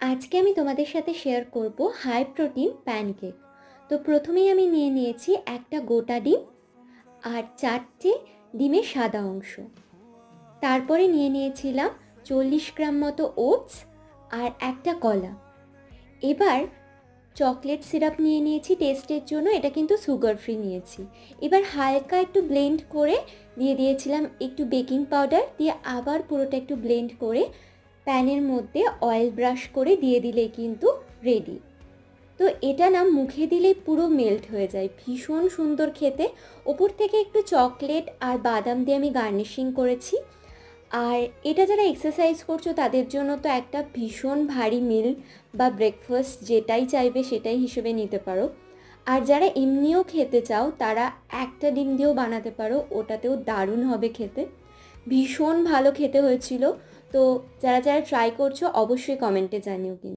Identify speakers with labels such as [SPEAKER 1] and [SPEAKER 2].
[SPEAKER 1] আজকে আমি তোমাদের সাথে শেয়ার করব হাই প্রোটিন প্যানকেক। তো প্রথমেই আমি নিয়ে নিয়েছি একটা গোটা ডিম আর 4টে ডিমের সাদা অংশ। তারপরে নিয়ে নিয়েছিলাম 40 গ্রাম মতো ওটস আর একটা কলা। এবার চকলেট সিরাপ নিয়ে নিয়েছি টেস্টের জন্য, এটা কিন্তু সুগার ফ্রি নিয়েছি। এবার হালকা একটু ব্লেন্ড করে দিয়ে দিয়েছিলাম একটু বেকিং পাউডার, দিয়ে আবার পুরোটা একটু ব্লেন্ড করে প্যানের মধ্যে অয়েল ব্রাশ করে দিয়ে দিলেই কিন্তু রেডি। তো এটা না মুখে দিলেই পুরো মেল্ট হয়ে যায়, ভীষণ সুন্দর খেতে। ওপর থেকে একটু চকলেট আর বাদাম দিয়ে আমি গার্নিশিং করেছি। আর এটা যারা এক্সারসাইজ করছো তাদের জন্য তো একটা ভীষণ ভারী মিল বা ব্রেকফাস্ট, যেটাই চাইবে সেটাই হিসেবে নিতে পারো। আর যারা এমনিও খেতে চাও তারা একটা ডিম দিয়েও বানাতে পারো, ওটাতেও দারুণ হবে খেতে, ভীষণ ভালো খেতে হয়েছিল। তো যারা যারা ট্রাই করছো অবশ্যই কমেন্টে জানিও কিন্তু।